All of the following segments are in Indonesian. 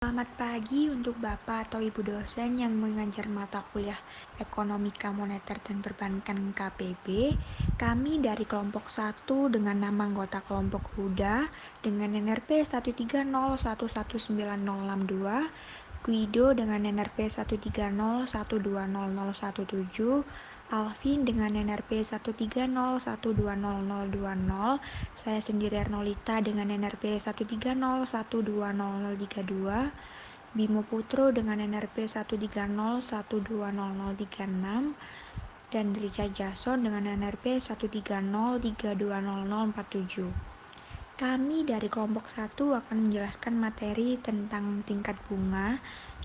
Selamat pagi untuk Bapak atau Ibu dosen yang mengajar mata kuliah Ekonomika Moneter dan Perbankan KPB. Kami dari kelompok 1 dengan nama anggota kelompok Huda dengan NRP 130119062, Guido dengan NRP 130120017, Alvin dengan NRP 130120020, saya sendiri Arnolita dengan NRP 130120032, Bimo Putro dengan NRP 130120036, dan Richard Jason dengan NRP 130320047. Kami dari kelompok 1 akan menjelaskan materi tentang tingkat bunga.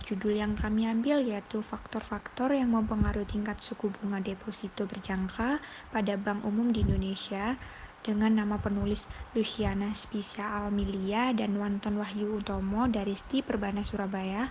Judul yang kami ambil yaitu faktor-faktor yang mempengaruhi tingkat suku bunga deposito berjangka pada Bank Umum di Indonesia, dengan nama penulis Luciana Spisia Almilia dan Wanton Wahyu Utomo dari STI Perbana Surabaya.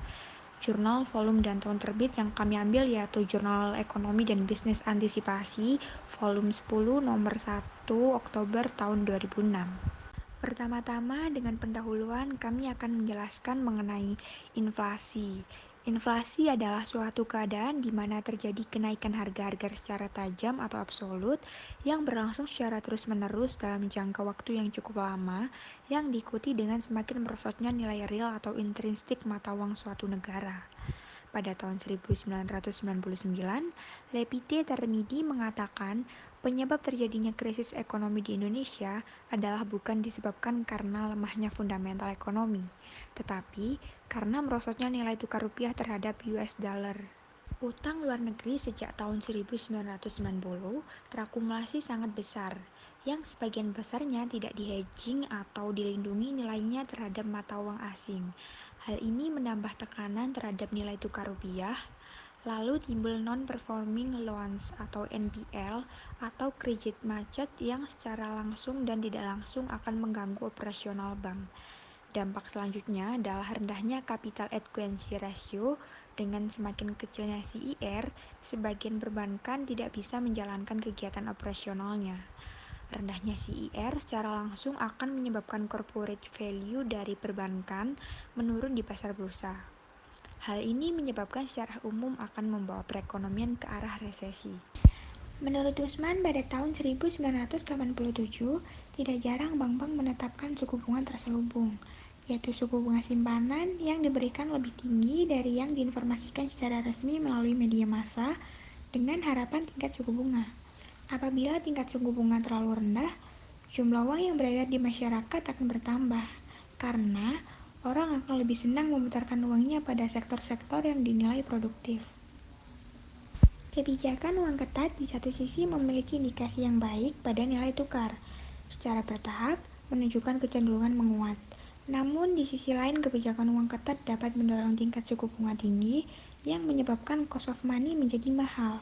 Jurnal, volume, dan tahun terbit yang kami ambil yaitu Jurnal Ekonomi dan Bisnis Antisipasi, volume 10, nomor 1, Oktober tahun 2006. Pertama-tama, dengan pendahuluan, kami akan menjelaskan mengenai inflasi. Inflasi adalah suatu keadaan di mana terjadi kenaikan harga-harga secara tajam atau absolut yang berlangsung secara terus-menerus dalam jangka waktu yang cukup lama, yang diikuti dengan semakin merosotnya nilai real atau intrinsik mata uang suatu negara. Pada tahun 1999, Lepite Termidi mengatakan penyebab terjadinya krisis ekonomi di Indonesia adalah bukan disebabkan karena lemahnya fundamental ekonomi, tetapi karena merosotnya nilai tukar rupiah terhadap US dollar. Utang luar negeri sejak tahun 1990 terakumulasi sangat besar, yang sebagian besarnya tidak di-hedging atau dilindungi nilainya terhadap mata uang asing. Hal ini menambah tekanan terhadap nilai tukar rupiah. Lalu timbul non-performing loans atau NPL atau kredit macet yang secara langsung dan tidak langsung akan mengganggu operasional bank. Dampak selanjutnya adalah rendahnya capital adequacy ratio. Dengan semakin kecilnya CIR, sebagian perbankan tidak bisa menjalankan kegiatan operasionalnya. Rendahnya CIR secara langsung akan menyebabkan corporate value dari perbankan menurun di pasar bursa. Hal ini menyebabkan secara umum akan membawa perekonomian ke arah resesi. Menurut Usman, pada tahun 1987, tidak jarang bank-bank menetapkan suku bunga terselubung, yaitu suku bunga simpanan yang diberikan lebih tinggi dari yang diinformasikan secara resmi melalui media massa dengan harapan tingkat suku bunga. Apabila tingkat suku bunga terlalu rendah, jumlah uang yang beredar di masyarakat akan bertambah, karena orang akan lebih senang memutarkan uangnya pada sektor-sektor yang dinilai produktif. Kebijakan uang ketat di satu sisi memiliki indikasi yang baik pada nilai tukar, secara bertahap menunjukkan kecenderungan menguat. Namun di sisi lain kebijakan uang ketat dapat mendorong tingkat suku bunga tinggi yang menyebabkan cost of money menjadi mahal.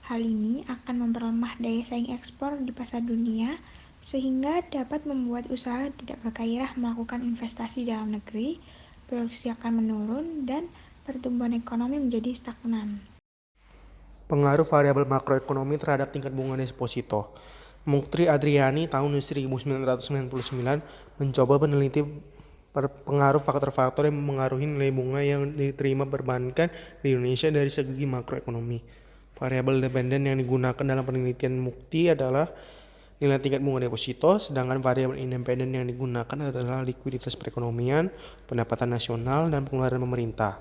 Hal ini akan memperlemah daya saing ekspor di pasar dunia sehingga dapat membuat usaha tidak bergairah melakukan investasi dalam negeri, produksi akan menurun, dan pertumbuhan ekonomi menjadi stagnan. Pengaruh variabel makroekonomi terhadap tingkat bunga deposito. Muktri Adriani tahun 1999 mencoba meneliti pengaruh faktor-faktor yang mempengaruhi nilai bunga yang diterima perbankan di Indonesia dari segi makroekonomi. Variabel dependen yang digunakan dalam penelitian Mukti adalah nilai tingkat bunga deposito, sedangkan variabel independen yang digunakan adalah likuiditas perekonomian, pendapatan nasional, dan pengeluaran pemerintah.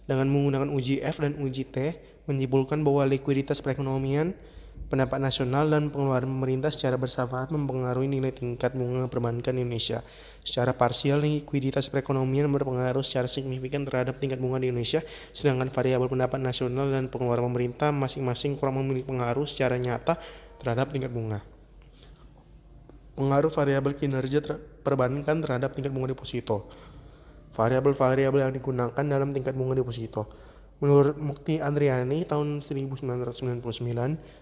Dengan menggunakan uji F dan uji T, menyimpulkan bahwa likuiditas perekonomian, pendapat nasional, dan pengeluaran pemerintah secara bersamaan mempengaruhi nilai tingkat bunga perbankan Indonesia. Secara parsial, likuiditas perekonomian berpengaruh secara signifikan terhadap tingkat bunga di Indonesia, sedangkan variabel pendapat nasional dan pengeluaran pemerintah masing-masing kurang memiliki pengaruh secara nyata terhadap tingkat bunga. Pengaruh variabel kinerja perbankan terhadap tingkat bunga deposito. Variabel-variabel yang digunakan dalam tingkat bunga deposito. Menurut Mukti Andriani tahun 1999,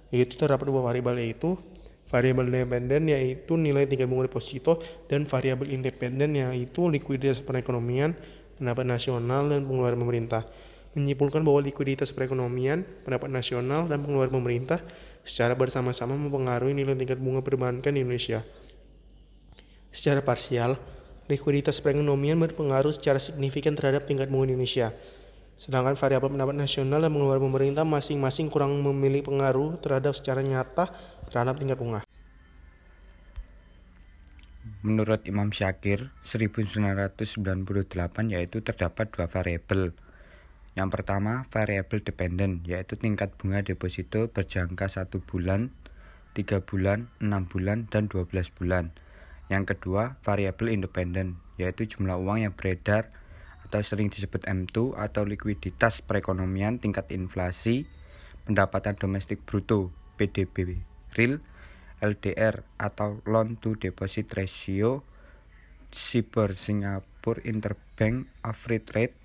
yaitu terdapat dua variabel, yaitu variabel dependen yaitu nilai tingkat bunga deposito dan variabel independen yaitu likuiditas perekonomian, pendapat nasional, dan pengeluaran pemerintah. Menyimpulkan bahwa likuiditas perekonomian, pendapat nasional, dan pengeluaran pemerintah secara bersama-sama mempengaruhi nilai tingkat bunga perbankan di Indonesia. Secara parsial, likuiditas perekonomian berpengaruh secara signifikan terhadap tingkat bunga Indonesia. Sedangkan variabel pendapat nasional dan pengeluaran pemerintah masing-masing kurang memiliki pengaruh terhadap secara nyata terhadap tingkat bunga. Menurut Imam Syakir 1998 yaitu terdapat dua variabel. Yang pertama variabel dependen yaitu tingkat bunga deposito berjangka 1 bulan, 3 bulan, 6 bulan, dan 12 bulan. Yang kedua, variabel independen, yaitu jumlah uang yang beredar atau sering disebut M2 atau likuiditas perekonomian, tingkat inflasi, pendapatan domestik bruto, PDB real, LDR atau loan to deposit ratio, SIBOR Singapore Interbank Average Rate,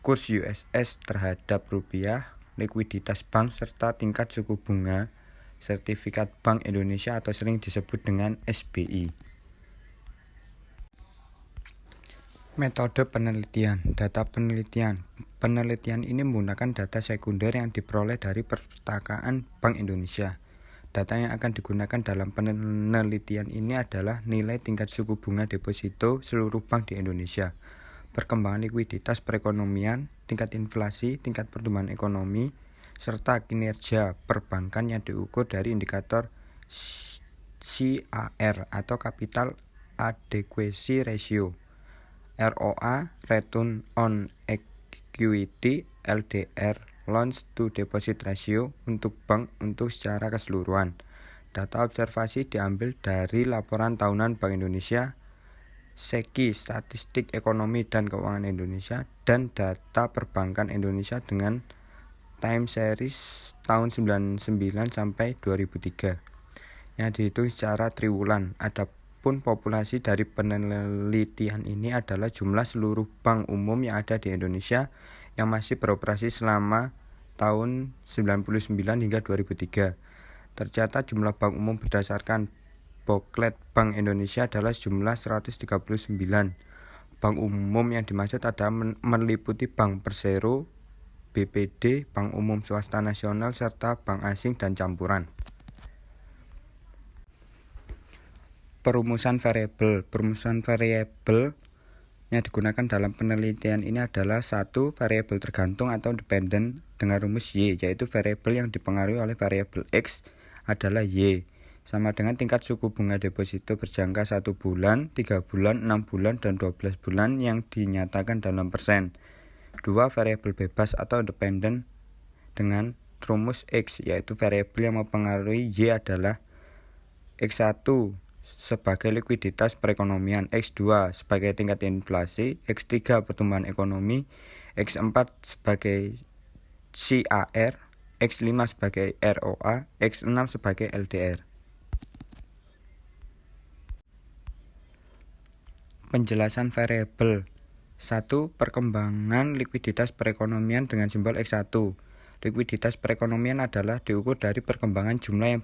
kurs USS terhadap rupiah, likuiditas bank serta tingkat suku bunga sertifikat Bank Indonesia atau sering disebut dengan SBI. Metode penelitian, data penelitian. Penelitian ini menggunakan data sekunder yang diperoleh dari perpustakaan Bank Indonesia. Data yang akan digunakan dalam penelitian ini adalah nilai tingkat suku bunga deposito seluruh bank di Indonesia, perkembangan likuiditas perekonomian, tingkat inflasi, tingkat pertumbuhan ekonomi, serta kinerja perbankan yang diukur dari indikator CAR atau Capital Adequacy Ratio, ROA, Return on Equity, LDR, Loans to Deposit Ratio untuk bank untuk secara keseluruhan. Data observasi diambil dari laporan tahunan Bank Indonesia, SEKI Statistik Ekonomi dan Keuangan Indonesia, dan data perbankan Indonesia dengan time series tahun 99 sampai 2003 yang dihitung secara triwulan. Adapun populasi dari penelitian ini adalah jumlah seluruh bank umum yang ada di Indonesia yang masih beroperasi selama tahun 99 hingga 2003. Tercatat jumlah bank umum berdasarkan Boklet Bank Indonesia adalah jumlah 139. Bank umum yang dimaksud adalah meliputi Bank Persero, BPD, Bank Umum Swasta Nasional, serta bank asing dan campuran. Perumusan variabel. Perumusan variabel yang digunakan dalam penelitian ini adalah satu variabel tergantung atau dependen dengan rumus Y, yaitu variabel yang dipengaruhi oleh variabel X adalah Y, sama dengan tingkat suku bunga deposito berjangka 1 bulan, 3 bulan, 6 bulan, dan 12 bulan yang dinyatakan dalam persen. Dua variabel bebas atau independen dengan rumus X, yaitu variabel yang mempengaruhi Y adalah X1 sebagai likuiditas perekonomian, X2 sebagai tingkat inflasi, X3 pertumbuhan ekonomi, X4 sebagai CAR, X5 sebagai ROA, X6 sebagai LDR. Penjelasan variabel. 1. Perkembangan likuiditas perekonomian dengan simbol X1. Likuiditas perekonomian adalah diukur dari perkembangan jumlah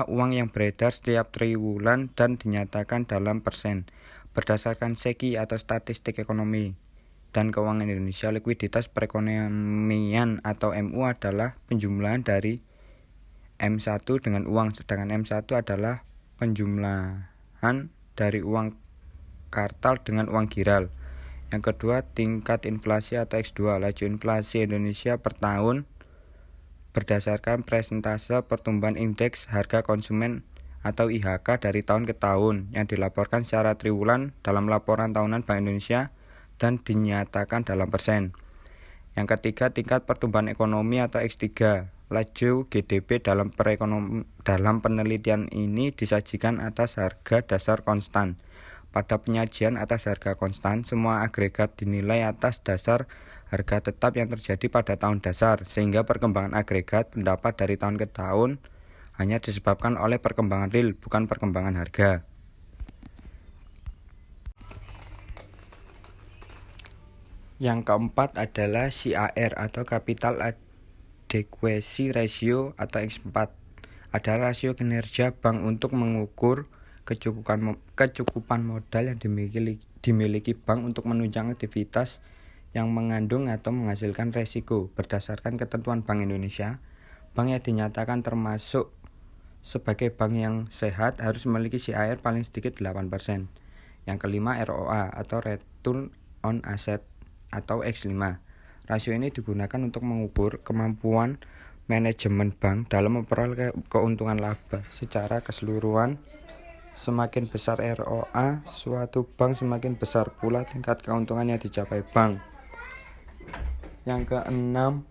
uang yang beredar setiap triwulan dan dinyatakan dalam persen. Berdasarkan SEKI atau Statistik Ekonomi dan Keuangan Indonesia, likuiditas perekonomian atau MU adalah penjumlahan dari M1 dengan uang, sedangkan M1 adalah penjumlahan dari uang kartal dengan uang giral. Yang kedua, tingkat inflasi atau X2, laju inflasi Indonesia per tahun berdasarkan persentase pertumbuhan indeks harga konsumen atau IHK dari tahun ke tahun yang dilaporkan secara triwulan dalam laporan tahunan Bank Indonesia dan dinyatakan dalam persen. Yang ketiga, tingkat pertumbuhan ekonomi atau X3, laju GDP dalam penelitian ini disajikan atas harga dasar konstan. Pada penyajian atas harga konstan, semua agregat dinilai atas dasar harga tetap yang terjadi pada tahun dasar, sehingga perkembangan agregat pendapat dari tahun ke tahun hanya disebabkan oleh perkembangan real, bukan perkembangan harga. Yang keempat adalah CAR atau Capital Adequacy Ratio atau X4. Adalah rasio kinerja bank untuk mengukur kecukupan modal yang dimiliki bank untuk menunjang aktivitas yang mengandung atau menghasilkan resiko. Berdasarkan ketentuan Bank Indonesia, bank yang dinyatakan termasuk sebagai bank yang sehat harus memiliki CAR paling sedikit 8%. Yang kelima ROA atau Return on Asset atau X5. Rasio ini digunakan untuk mengukur kemampuan manajemen bank dalam memperoleh keuntungan laba secara keseluruhan. Semakin besar ROA suatu bank, semakin besar pula tingkat keuntungan yang dicapai bank. Yang keenam,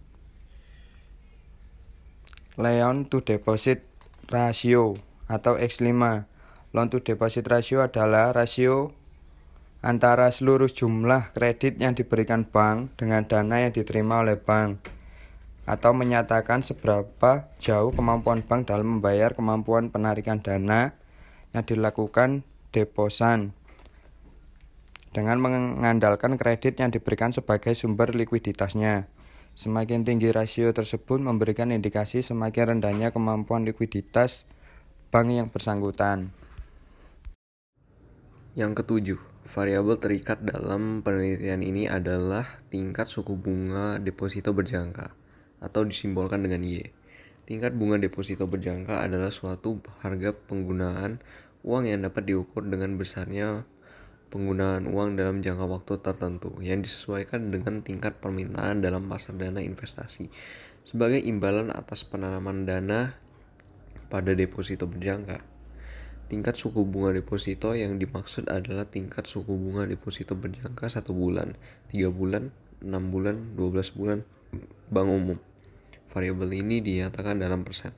Loan to Deposit Ratio atau X5. Loan to Deposit Ratio adalah rasio antara seluruh jumlah kredit yang diberikan bank dengan dana yang diterima oleh bank, atau menyatakan seberapa jauh kemampuan bank dalam membayar kemampuan penarikan dana yang dilakukan deposan dengan mengandalkan kredit yang diberikan sebagai sumber likuiditasnya. Semakin tinggi rasio tersebut memberikan indikasi semakin rendahnya kemampuan likuiditas bank yang bersangkutan. Yang ketujuh, variabel terikat dalam penelitian ini adalah tingkat suku bunga deposito berjangka atau disimbolkan dengan Y. Tingkat bunga deposito berjangka adalah suatu harga penggunaan uang yang dapat diukur dengan besarnya penggunaan uang dalam jangka waktu tertentu yang disesuaikan dengan tingkat permintaan dalam pasar dana investasi sebagai imbalan atas penanaman dana pada deposito berjangka. Tingkat suku bunga deposito yang dimaksud adalah tingkat suku bunga deposito berjangka 1 bulan, 3 bulan, 6 bulan, 12 bulan bank umum. Variabel ini dinyatakan dalam persen.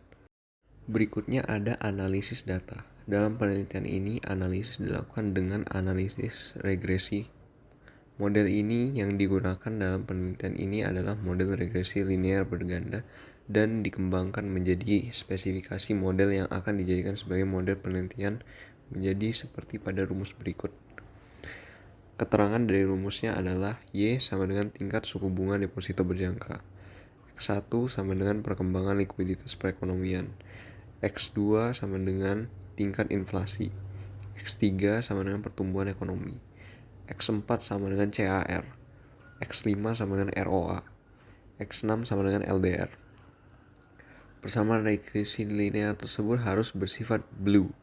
Berikutnya ada analisis data. Dalam penelitian ini, analisis dilakukan dengan analisis regresi. Model ini yang digunakan dalam penelitian ini adalah model regresi linear berganda dan dikembangkan menjadi spesifikasi model yang akan dijadikan sebagai model penelitian menjadi seperti pada rumus berikut. Keterangan dari rumusnya adalah Y sama dengan tingkat suku bunga deposito berjangka. X1 sama dengan perkembangan likuiditas perekonomian. X2 sama dengan tingkat inflasi. X3 sama dengan pertumbuhan ekonomi. X4 sama dengan CAR. X5 sama dengan ROA. X6 sama dengan LDR. Persamaan regresi linear tersebut harus bersifat blue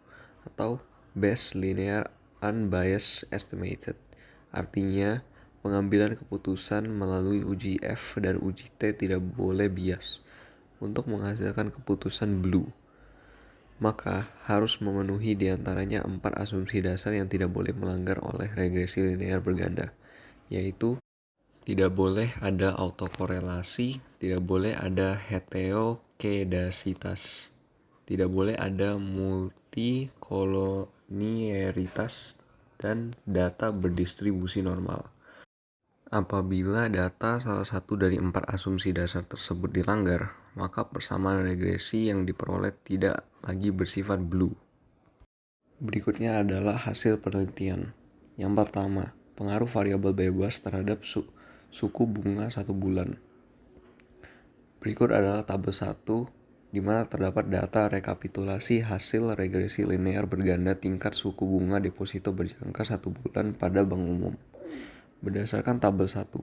atau Best Linear Unbiased Estimated. Artinya, pengambilan keputusan melalui uji F dan uji T tidak boleh bias untuk menghasilkan keputusan blue. Maka harus memenuhi diantaranya 4 asumsi dasar yang tidak boleh melanggar oleh regresi linear berganda, yaitu tidak boleh ada autokorelasi, tidak boleh ada heterokedasitas, tidak boleh ada multikoloniaritas, dan data berdistribusi normal. Apabila data salah satu dari 4 asumsi dasar tersebut dilanggar, maka persamaan regresi yang diperoleh tidak lagi bersifat blue. Berikutnya adalah hasil penelitian. Yang pertama, pengaruh variabel bebas terhadap suku bunga 1 bulan. Berikut adalah tabel 1 di mana terdapat data rekapitulasi hasil regresi linear berganda tingkat suku bunga deposito berjangka 1 bulan pada bank umum. Berdasarkan tabel 1,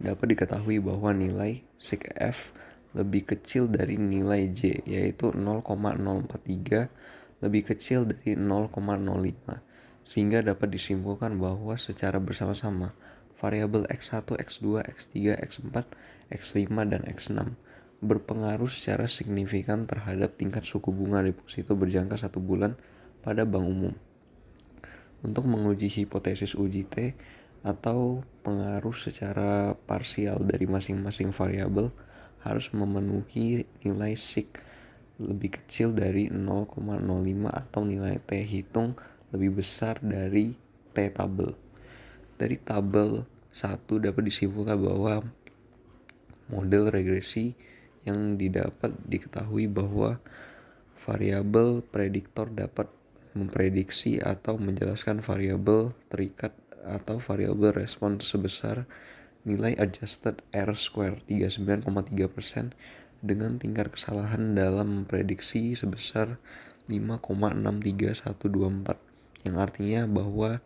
dapat diketahui bahwa nilai SIG F lebih kecil dari nilai J, yaitu 0,043 lebih kecil dari 0,05, sehingga dapat disimpulkan bahwa secara bersama-sama variabel X1, X2, X3, X4, X5, dan X6 berpengaruh secara signifikan terhadap tingkat suku bunga deposito berjangka 1 bulan pada bank umum. Untuk menguji hipotesis uji T atau pengaruh secara parsial dari masing-masing variabel harus memenuhi nilai SIG lebih kecil dari 0,05 atau nilai T hitung lebih besar dari T tabel. Dari tabel 1 dapat disimpulkan bahwa model regresi yang didapat diketahui bahwa variabel prediktor dapat memprediksi atau menjelaskan variabel terikat atau variabel respon sebesar nilai adjusted R-square 39,3% dengan tingkat kesalahan dalam memprediksi sebesar 5,63124, yang artinya bahwa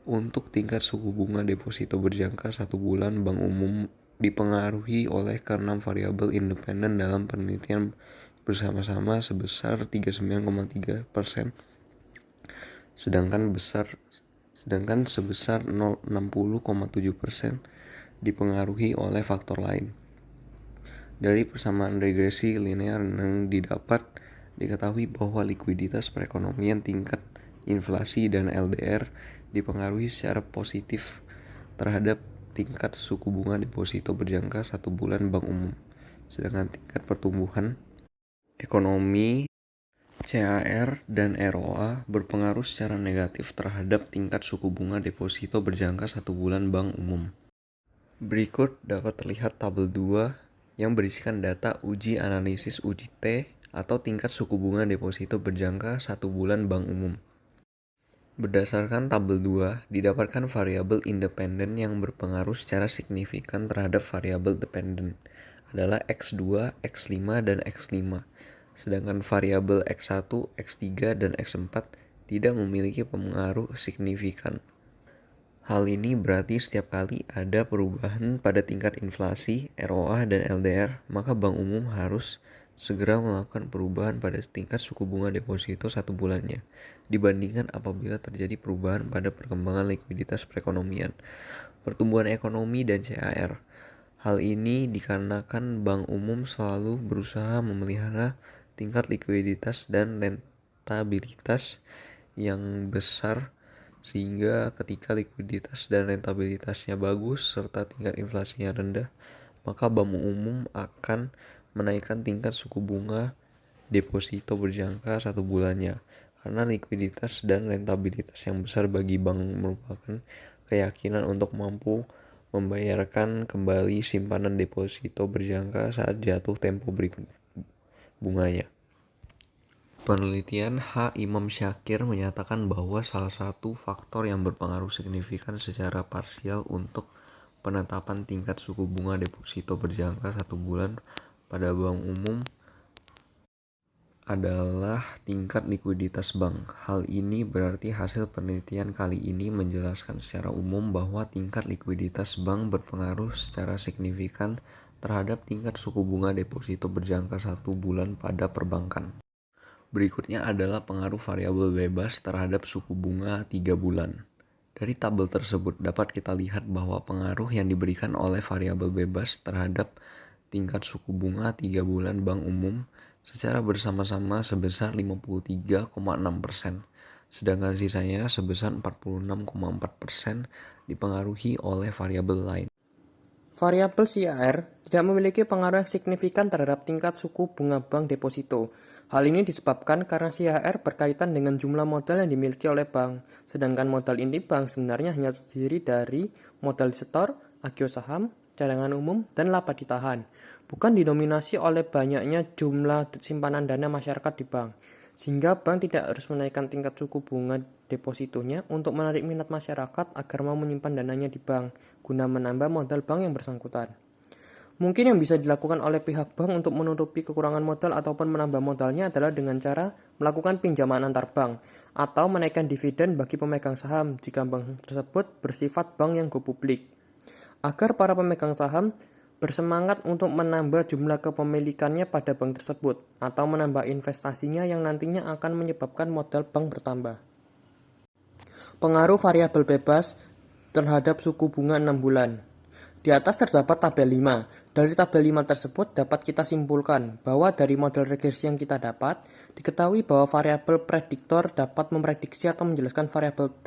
untuk tingkat suku bunga deposito berjangka 1 bulan bank umum dipengaruhi oleh ke-6 variabel independen dalam penelitian bersama-sama sebesar 39,3%, sedangkan sedangkan sebesar 60,7% dipengaruhi oleh faktor lain. Dari persamaan regresi linear yang didapat, diketahui bahwa likuiditas perekonomian, tingkat inflasi, dan LDR dipengaruhi secara positif terhadap tingkat suku bunga deposito berjangka 1 bulan Bank Umum, sedangkan tingkat pertumbuhan ekonomi, CAR, dan ROA berpengaruh secara negatif terhadap tingkat suku bunga deposito berjangka 1 bulan Bank Umum. Berikut dapat terlihat tabel 2 yang berisikan data uji analisis UJT atau tingkat suku bunga deposito berjangka 1 bulan Bank Umum. Berdasarkan tabel 2, didapatkan variabel independen yang berpengaruh secara signifikan terhadap variabel dependen adalah X2, X5, dan X5. Sedangkan variabel X1, X3, dan X4 tidak memiliki pengaruh signifikan. Hal ini berarti setiap kali ada perubahan pada tingkat inflasi, ROA, dan LDR, maka Bank Umum harus segera melakukan perubahan pada tingkat suku bunga deposito 1 bulannya, dibandingkan apabila terjadi perubahan pada perkembangan likuiditas perekonomian, pertumbuhan ekonomi, dan CAR. Hal ini dikarenakan Bank Umum selalu berusaha memelihara tingkat likuiditas dan rentabilitas yang besar, sehingga ketika likuiditas dan rentabilitasnya bagus serta tingkat inflasinya rendah, maka Bank Umum akan menaikkan tingkat suku bunga deposito berjangka 1 bulannya, karena likuiditas dan rentabilitas yang besar bagi bank merupakan keyakinan untuk mampu membayarkan kembali simpanan deposito berjangka saat jatuh tempo berikut bunganya. Penelitian H. Imam Syakir menyatakan bahwa salah satu faktor yang berpengaruh signifikan secara parsial untuk penetapan tingkat suku bunga deposito berjangka 1 bulan pada Bank Umum adalah tingkat likuiditas bank. Hal ini berarti hasil penelitian kali ini menjelaskan secara umum bahwa tingkat likuiditas bank berpengaruh secara signifikan terhadap tingkat suku bunga deposito berjangka 1 bulan pada perbankan. Berikutnya adalah pengaruh variabel bebas terhadap suku bunga 3 bulan. Dari tabel tersebut dapat kita lihat bahwa pengaruh yang diberikan oleh variabel bebas terhadap tingkat suku bunga 3 bulan Bank Umum secara bersama-sama sebesar 53,6%, sedangkan sisanya sebesar 46,4% dipengaruhi oleh variabel lain. Variabel CAR tidak memiliki pengaruh yang signifikan terhadap tingkat suku bunga bank deposito. Hal ini disebabkan karena CAR berkaitan dengan jumlah modal yang dimiliki oleh bank, sedangkan modal inti bank sebenarnya hanya terdiri dari modal setor, agio saham, cadangan umum, dan laba ditahan, bukan didominasi oleh banyaknya jumlah simpanan dana masyarakat di bank, sehingga bank tidak harus menaikkan tingkat suku bunga depositonya untuk menarik minat masyarakat agar mau menyimpan dananya di bank, guna menambah modal bank yang bersangkutan. Mungkin yang bisa dilakukan oleh pihak bank untuk menutupi kekurangan modal ataupun menambah modalnya adalah dengan cara melakukan pinjaman antar bank atau menaikkan dividen bagi pemegang saham jika bank tersebut bersifat bank yang go publik, agar para pemegang saham bersemangat untuk menambah jumlah kepemilikannya pada bank tersebut atau menambah investasinya yang nantinya akan menyebabkan modal bank bertambah. Pengaruh variabel bebas terhadap suku bunga 6 bulan. Di atas terdapat tabel 5. Dari tabel 5 tersebut dapat kita simpulkan bahwa dari model regresi yang kita dapat, diketahui bahwa variabel prediktor dapat memprediksi atau menjelaskan variabel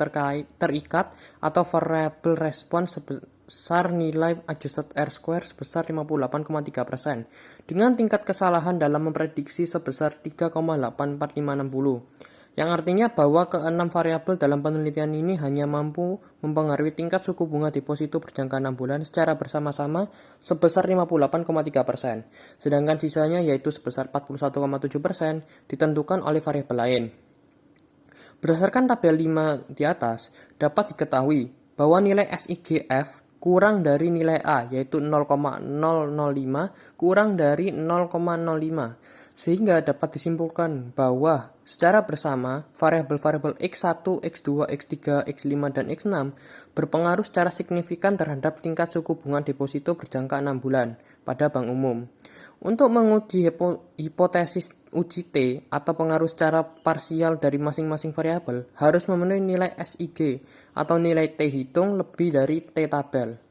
terikat atau variabel respons sebesar nilai adjusted R-square sebesar 58,3% dengan tingkat kesalahan dalam memprediksi sebesar 3,84560. Yang artinya bahwa keenam variabel dalam penelitian ini hanya mampu mempengaruhi tingkat suku bunga deposito berjangka 6 bulan secara bersama-sama sebesar 58,3%, sedangkan sisanya yaitu sebesar 41,7% ditentukan oleh variabel lain. Berdasarkan tabel 5 di atas, dapat diketahui bahwa nilai SIGF kurang dari nilai A yaitu 0,005 kurang dari 0,05. Sehingga dapat disimpulkan bahwa secara bersama variabel-variabel X1, X2, X3, X5, dan X6 berpengaruh secara signifikan terhadap tingkat suku bunga deposito berjangka 6 bulan pada bank umum. Untuk menguji hipotesis uji T atau pengaruh secara parsial dari masing-masing variabel harus memenuhi nilai SIG atau nilai T hitung lebih dari T tabel.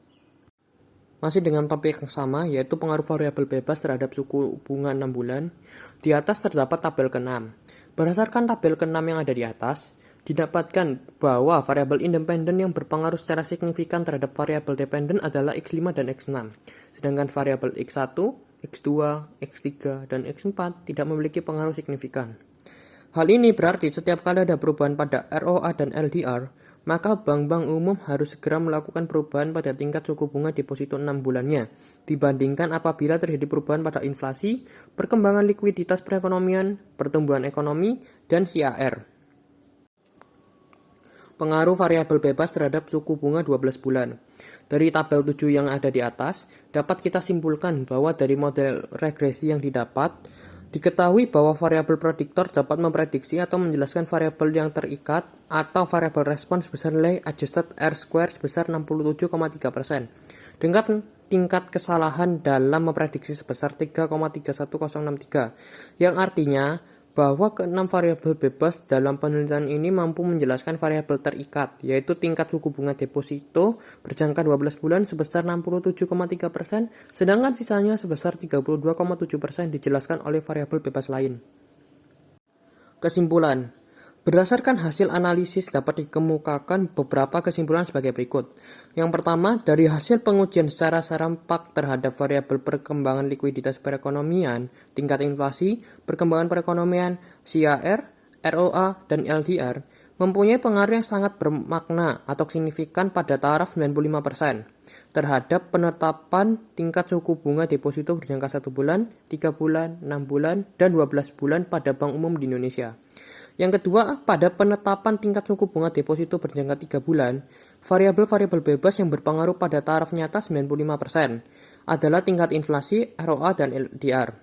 Masih dengan topik yang sama, yaitu pengaruh variabel bebas terhadap suku bunga 6 bulan. Di atas terdapat tabel ke-6. Berdasarkan tabel ke-6 yang ada di atas, didapatkan bahwa variabel independen yang berpengaruh secara signifikan terhadap variabel dependen adalah X5 dan X6. Sedangkan variabel X1, X2, X3, dan X4 tidak memiliki pengaruh signifikan. Hal ini berarti setiap kali ada perubahan pada ROA dan LDR, maka bank-bank umum harus segera melakukan perubahan pada tingkat suku bunga deposito 6 bulannya, dibandingkan apabila terjadi perubahan pada inflasi, perkembangan likuiditas perekonomian, pertumbuhan ekonomi, dan CAR. Pengaruh variabel bebas terhadap suku bunga 12 bulan. Dari tabel 7 yang ada di atas, dapat kita simpulkan bahwa dari model regresi yang didapat, diketahui bahwa variabel prediktor dapat memprediksi atau menjelaskan variabel yang terikat atau variabel respons sebesar nilai adjusted R-square sebesar 67,3%. Dengan tingkat kesalahan dalam memprediksi sebesar 3,31063, yang artinya bahwa keenam variabel bebas dalam penelitian ini mampu menjelaskan variabel terikat, yaitu tingkat suku bunga deposito berjangka 12 bulan sebesar 67,3%, sedangkan sisanya sebesar 32,7% dijelaskan oleh variabel bebas lain. Kesimpulan. Berdasarkan hasil analisis dapat dikemukakan beberapa kesimpulan sebagai berikut. Yang pertama, dari hasil pengujian secara serempak terhadap variabel perkembangan likuiditas perekonomian, tingkat inflasi, perkembangan perekonomian, CAR, ROA, dan LDR, mempunyai pengaruh yang sangat bermakna atau signifikan pada taraf 95% terhadap penetapan tingkat suku bunga deposito berjangka 1 bulan, 3 bulan, 6 bulan, dan 12 bulan pada bank umum di Indonesia. Yang kedua, pada penetapan tingkat suku bunga deposito berjangka 3 bulan, variabel-variabel bebas yang berpengaruh pada taraf nyata 95% adalah tingkat inflasi, ROA, dan LDR.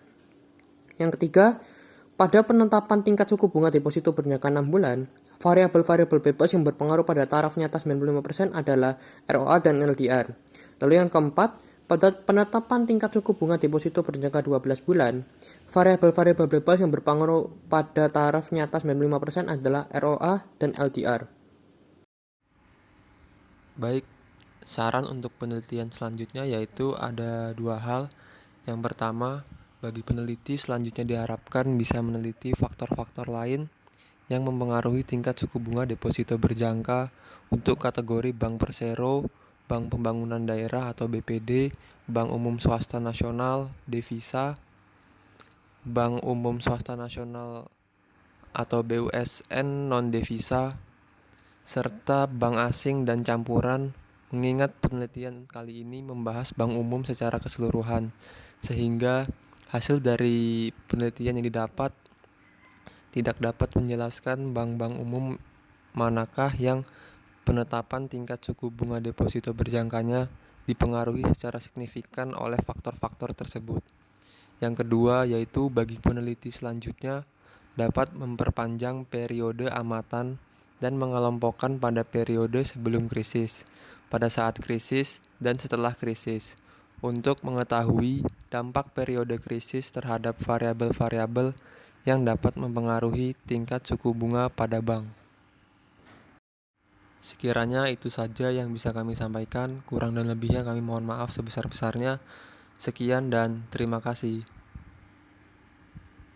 Yang ketiga, pada penetapan tingkat suku bunga deposito berjangka 6 bulan, variabel-variabel bebas yang berpengaruh pada taraf nyata 95% adalah ROA dan LDR. Lalu yang keempat, pada penetapan tingkat suku bunga deposito berjangka 12 bulan, variabel-variabel bebas yang berpengaruh pada taraf nyata 95% adalah ROA dan LDR. Baik, saran untuk penelitian selanjutnya yaitu ada 2 hal. Yang pertama, bagi peneliti selanjutnya diharapkan bisa meneliti faktor-faktor lain yang mempengaruhi tingkat suku bunga deposito berjangka untuk kategori bank persero, Bank Pembangunan Daerah atau BPD, Bank Umum Swasta Nasional, Devisa, Bank Umum Swasta Nasional atau BUSN non-devisa, serta bank asing dan campuran, mengingat penelitian kali ini membahas bank umum secara keseluruhan, sehingga hasil dari penelitian yang didapat tidak dapat menjelaskan bank-bank umum manakah yang penetapan tingkat suku bunga deposito berjangkanya dipengaruhi secara signifikan oleh faktor-faktor tersebut. Yang kedua yaitu bagi peneliti selanjutnya dapat memperpanjang periode amatan dan mengelompokkan pada periode sebelum krisis, pada saat krisis, dan setelah krisis, untuk mengetahui dampak periode krisis terhadap variabel-variabel yang dapat mempengaruhi tingkat suku bunga pada bank. Sekiranya itu saja yang bisa kami sampaikan, kurang dan lebihnya kami mohon maaf sebesar-besarnya. Sekian dan terima kasih.